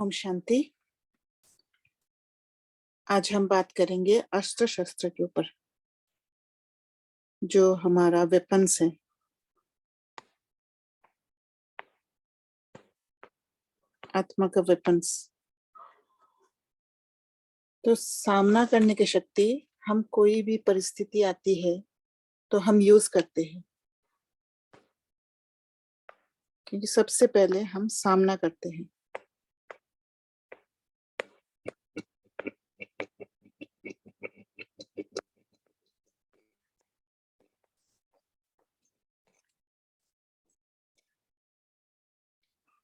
ओम शांति। आज हम बात करेंगे अस्त्र शस्त्र के ऊपर, जो हमारा वेपन्स है। आत्मा का वेपन्स तो सामना करने की शक्ति, हम कोई भी परिस्थिति आती है तो हम यूज करते हैं, क्योंकि सबसे पहले हम सामना करते हैं।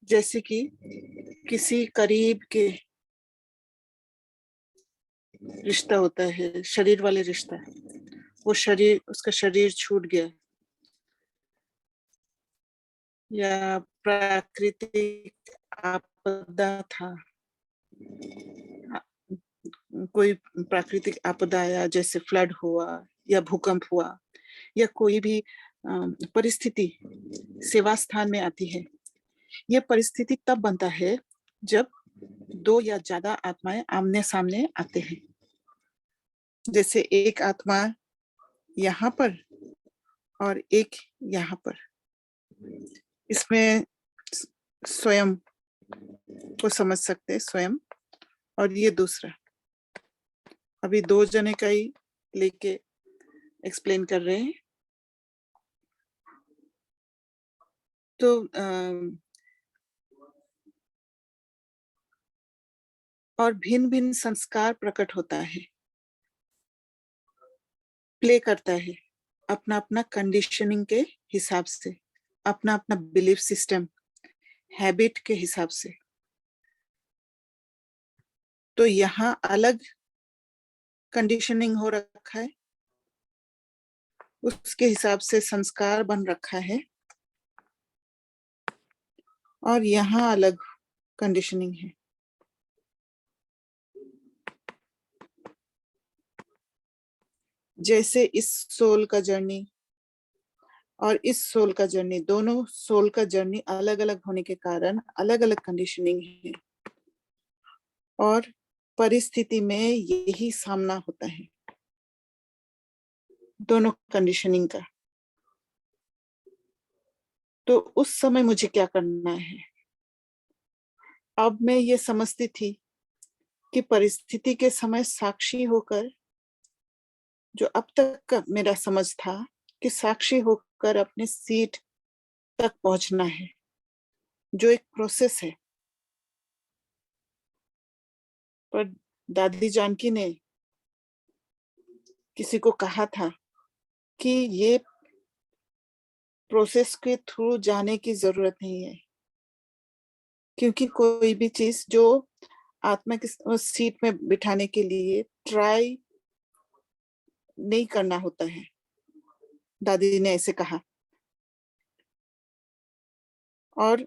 जैसे कि किसी करीब के रिश्ता होता है, शरीर वाले रिश्ता, वो शरीर, उसका शरीर छूट गया, या प्राकृतिक आपदा था, कोई प्राकृतिक आपदा आया, जैसे फ्लड हुआ या भूकंप हुआ, या कोई भी परिस्थिति सेवा स्थान में आती है। यह परिस्थिति तब बनता है जब दो या ज्यादा आत्माएं आमने सामने आते हैं। जैसे एक आत्मा यहाँ पर और एक यहाँ पर, इसमें स्वयं को समझ सकते हैं, स्वयं, और ये दूसरा। अभी दो जने का ही लेके एक्सप्लेन कर रहे हैं। तो और भिन्न भिन्न संस्कार प्रकट होता है, प्ले करता है अपना अपना कंडीशनिंग के हिसाब से, अपना अपना बिलीफ सिस्टम, हैबिट के हिसाब से। तो यहाँ अलग कंडीशनिंग हो रखा है, उसके हिसाब से संस्कार बन रखा है, और यहाँ अलग कंडीशनिंग है। जैसे इस सोल का जर्नी और इस सोल का जर्नी, दोनों सोल का जर्नी अलग अलग होने के कारण अलग अलग कंडीशनिंग है, और परिस्थिति में यही सामना होता है दोनों कंडीशनिंग का। तो उस समय मुझे क्या करना है? अब मैं ये समझती थी कि परिस्थिति के समय साक्षी होकर, जो अब तक का मेरा समझ था कि साक्षी होकर अपने सीट तक पहुंचना है, जो एक प्रोसेस है। पर दादी जानकी ने किसी को कहा था कि ये प्रोसेस के थ्रू जाने की जरूरत नहीं है, क्योंकि कोई भी चीज जो आत्मा की सीट में बिठाने के लिए ट्राई नहीं करना होता है। दादी ने ऐसे कहा। और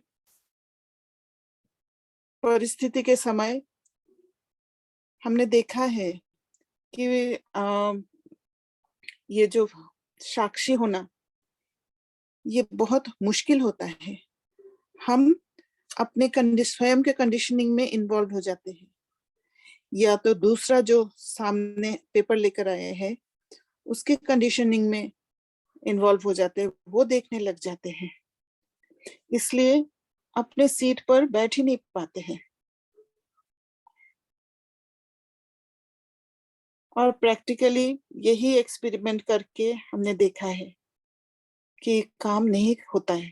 परिस्थिति के समय हमने देखा है कि ये जो साक्षी होना, ये बहुत मुश्किल होता है। हम अपने स्वयं के कंडीशनिंग में इन्वॉल्व हो जाते हैं, या तो दूसरा जो सामने पेपर लेकर आए हैं उसके कंडीशनिंग में इन्वॉल्व हो जाते हैं, वो देखने लग जाते हैं, इसलिए अपने सीट पर बैठ ही नहीं पाते हैं। और प्रैक्टिकली यही एक्सपेरिमेंट करके हमने देखा है कि काम नहीं होता है।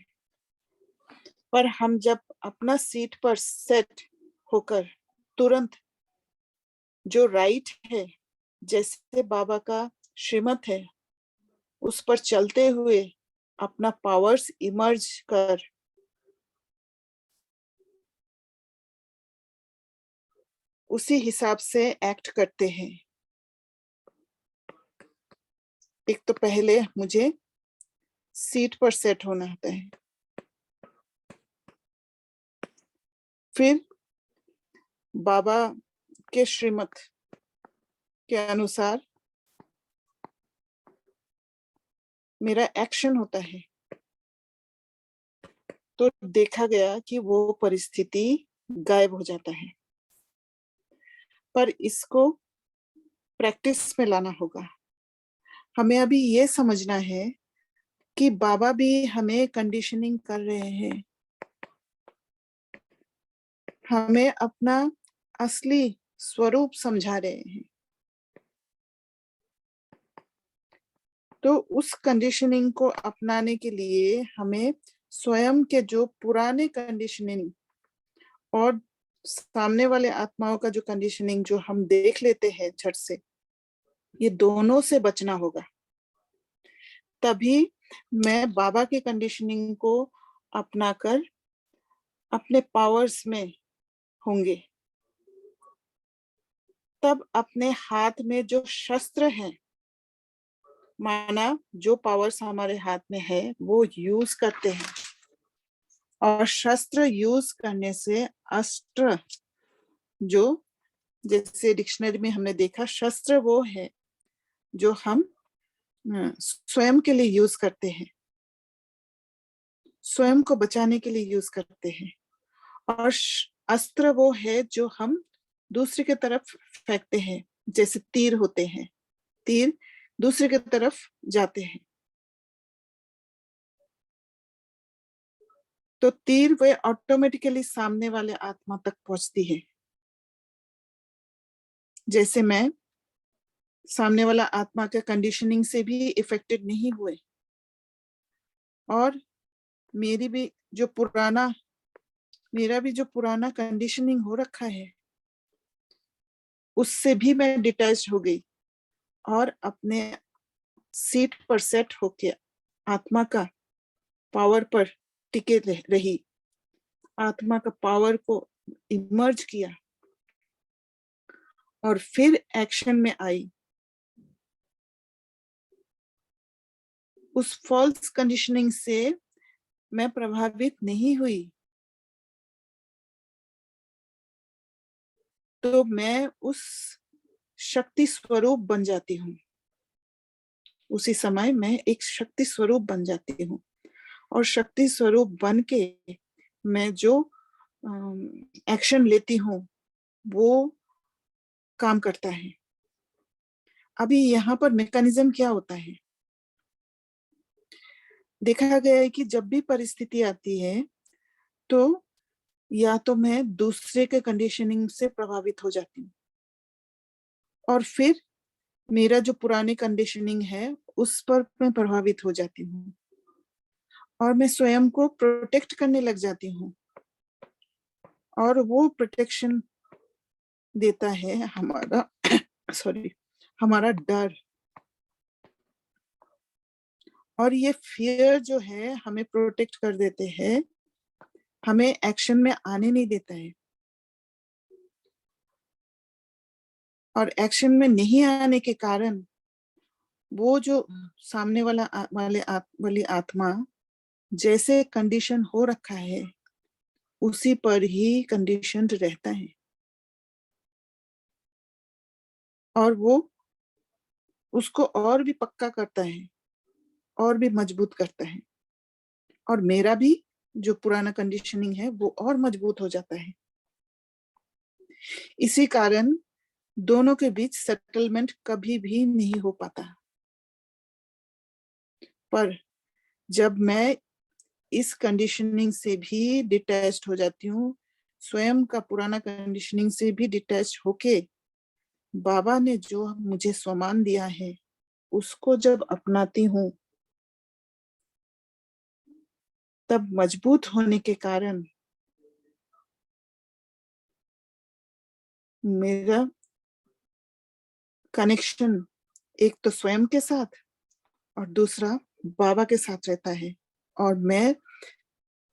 पर हम जब अपना सीट पर सेट होकर तुरंत जो राइट है, जैसे बाबा का श्रीमत है, उस पर चलते हुए अपना पावर्स इमर्ज कर उसी हिसाब से एक्ट करते हैं। एक तो पहले मुझे सीट पर सेट होना होता है, फिर बाबा के श्रीमत के अनुसार मेरा एक्शन होता है। तो देखा गया कि वो परिस्थिति गायब हो जाता है। पर इसको प्रैक्टिस में लाना होगा। हमें अभी ये समझना है कि बाबा भी हमें कंडीशनिंग कर रहे हैं, हमें अपना असली स्वरूप समझा रहे हैं। तो उस कंडीशनिंग को अपनाने के लिए हमें स्वयं के जो पुराने कंडीशनिंग और सामने वाले आत्माओं का जो कंडीशनिंग जो हम देख लेते हैं झट से, ये दोनों से बचना होगा। तभी मैं बाबा की कंडीशनिंग को अपनाकर अपने पावर्स में होंगे। तब अपने हाथ में जो शस्त्र है, माना जो पावर्स हमारे हाथ में है वो यूज करते हैं। और शस्त्र यूज करने से अस्त्र, जो जैसे डिक्शनरी में हमने देखा, शस्त्र वो है जो हम स्वयं के लिए यूज करते हैं, स्वयं को बचाने के लिए यूज करते हैं। और अस्त्र वो है जो हम दूसरे की तरफ फेंकते हैं, जैसे तीर होते हैं, तीर दूसरे की तरफ जाते हैं। तो तीर वे ऑटोमेटिकली सामने वाले आत्मा तक पहुंचती है। जैसे मैं सामने वाला आत्मा के कंडीशनिंग से भी इफेक्टेड नहीं हुए, और मेरी भी जो पुराना मेरा भी जो पुराना कंडीशनिंग हो रखा है उससे भी मैं डिटैच हो गई और अपने सीट पर सेट होके आत्मा का पावर पर टिके रही, आत्मा का पावर को इमर्ज किया और फिर एक्शन में आई। उस फॉल्स कंडीशनिंग से मैं प्रभावित नहीं हुई, तो मैं उस शक्ति स्वरूप बन जाती हूँ। उसी समय मैं एक शक्ति स्वरूप बन जाती हूँ, और शक्ति स्वरूप बन के मैं जो एक्शन लेती हूँ वो काम करता है। अभी यहाँ पर मैकेनिज्म क्या होता है, देखा गया है कि जब भी परिस्थिति आती है तो या तो मैं दूसरे के कंडीशनिंग से प्रभावित हो जाती हूँ, और फिर मेरा जो पुरानी कंडीशनिंग है उस पर मैं प्रभावित हो जाती हूँ, और मैं स्वयं को प्रोटेक्ट करने लग जाती हूँ। और वो प्रोटेक्शन देता है हमारा सॉरी हमारा डर। और ये फियर जो है हमें प्रोटेक्ट कर देते हैं, हमें एक्शन में आने नहीं देता है। और एक्शन में नहीं आने के कारण वो जो सामने वाली आत्मा जैसे कंडीशन हो रखा है उसी पर ही कंडीशन रहता है, और वो उसको और भी पक्का करता है और भी मजबूत करता है, और मेरा भी जो पुराना कंडीशनिंग है वो और मजबूत हो जाता है। इसी कारण दोनों के बीच सेटलमेंट कभी भी नहीं हो पाता। पर जब मैं इस कंडीशनिंग से भी डिटैच्ड हो जाती हूँ, स्वयं का पुराना कंडीशनिंग से भी डिटैच होके बाबा ने जो मुझे स्वमान दिया है उसको जब अपनाती हूँ, तब मजबूत होने के कारण मेरा कनेक्शन एक तो स्वयं के साथ और दूसरा बाबा के साथ रहता है। और मैं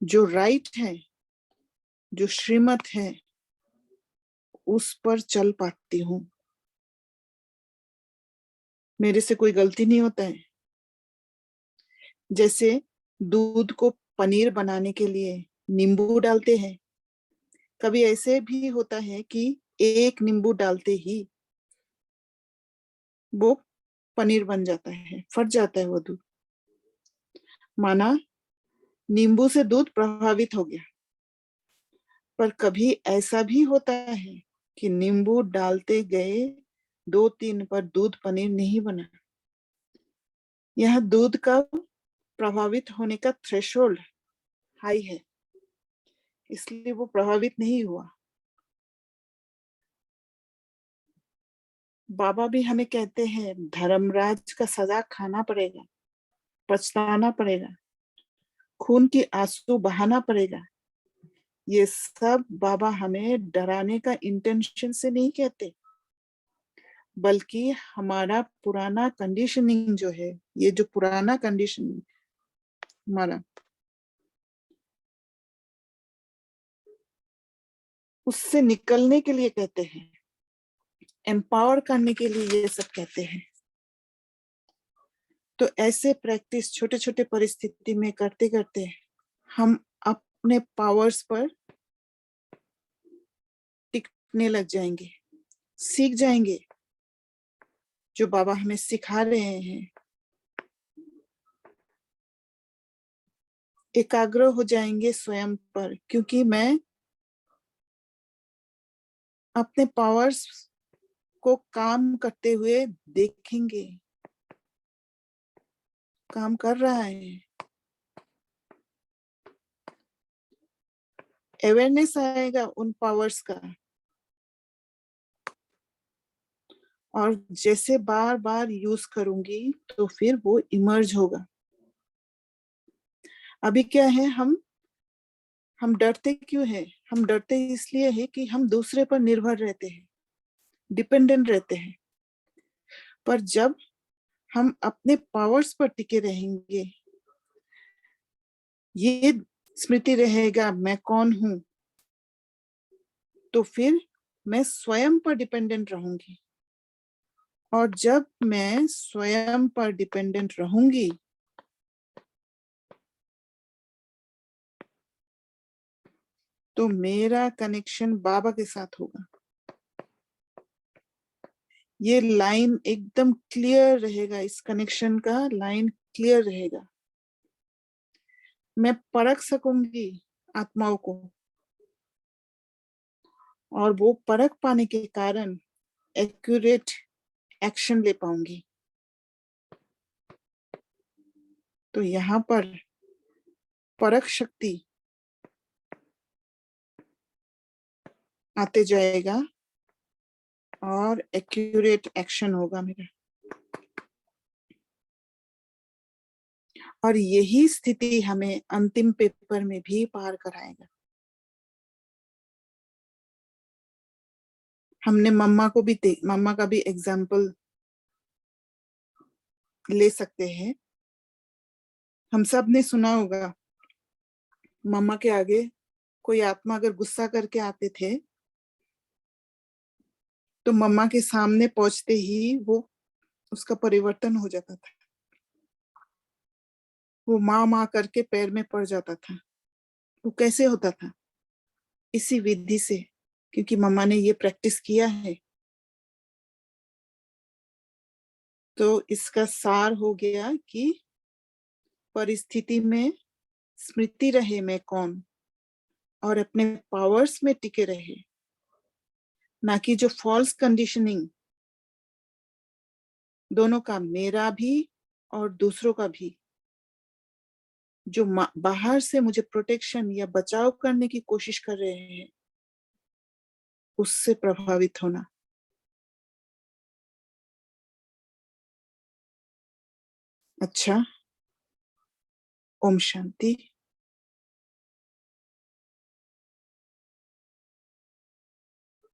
जो राइट है, जो श्रीमत है, उस पर चल पाती हूँ। मेरे से कोई गलती नहीं होता है। जैसे दूध को पनीर बनाने के लिए नींबू डालते हैं, कभी ऐसे भी होता है कि एक नींबू डालते ही वो पनीर बन जाता है, फट जाता है वो दूध। माना नींबू से दूध प्रभावित हो गया, पर कभी ऐसा भी होता है कि नींबू डालते गए 2-3 पर दूध पनीर नहीं बना। यह दूध का प्रभावित होने का थ्रेशोल्ड हाई है, इसलिए वो प्रभावित नहीं हुआ। बाबा भी हमें कहते हैं धर्मराज का सजा खाना पड़ेगा, पछताना पड़ेगा, खून की आंसू बहाना पड़ेगा। ये सब बाबा हमें डराने का इंटेंशन से नहीं कहते, बल्कि हमारा पुराना कंडीशनिंग जो है, ये जो पुराना कंडीशनिंग हमारा, उससे निकलने के लिए कहते हैं, एम्पावर करने के लिए ये सब कहते हैं। तो ऐसे प्रैक्टिस छोटे छोटे परिस्थिति में करते करते हम अपने पावर्स पर टिकने लग जाएंगे, सीख जाएंगे जो बाबा हमें सिखा रहे हैं। एकाग्र हो जाएंगे स्वयं पर, क्योंकि मैं अपने पावर्स को काम करते हुए देखेंगे, काम कर रहा है। अवेयरनेस आएगा उन पावर्स का, और जैसे बार बार यूज करूंगी तो फिर वो इमर्ज होगा। अभी क्या है, हम डरते क्यों हैं? हम डरते इसलिए है कि हम दूसरे पर निर्भर रहते हैं, डिपेंडेंट रहते हैं। पर जब हम अपने पावर्स पर टिके रहेंगे, ये स्मृति रहेगा मैं कौन हूं, तो फिर मैं स्वयं पर डिपेंडेंट रहूंगी। और जब मैं स्वयं पर डिपेंडेंट रहूंगी तो मेरा कनेक्शन बाबा के साथ होगा। ये लाइन एकदम क्लियर रहेगा, इस कनेक्शन का लाइन क्लियर रहेगा। मैं परख सकूंगी आत्माओं को, और वो परख पाने के कारण एक्यूरेट एक्शन ले पाऊंगी। तो यहाँ पर परख शक्ति आते जाएगा और एक्यूरेट एक्शन होगा मेरा। और यही स्थिति हमें अंतिम पेपर में भी पार कराएगा। हमने मम्मा का भी एग्जाम्पल ले सकते हैं। हम सब ने सुना होगा, मम्मा के आगे कोई आत्मा अगर गुस्सा करके आते थे तो मम्मा के सामने पहुंचते ही वो उसका परिवर्तन हो जाता था। वो माँ माँ करके पैर में पड़ जाता था। वो कैसे होता था? इसी विधि से, क्योंकि मम्मा ने ये प्रैक्टिस किया है। तो इसका सार हो गया कि परिस्थिति में स्मृति रहे मैं कौन, और अपने पावर्स में टिके रहे, ना कि जो फॉल्स कंडीशनिंग, दोनों का, मेरा भी और दूसरों का भी, जो बाहर से मुझे प्रोटेक्शन या बचाव करने की कोशिश कर रहे हैं, उससे प्रभावित होना। अच्छा, ओम शांति।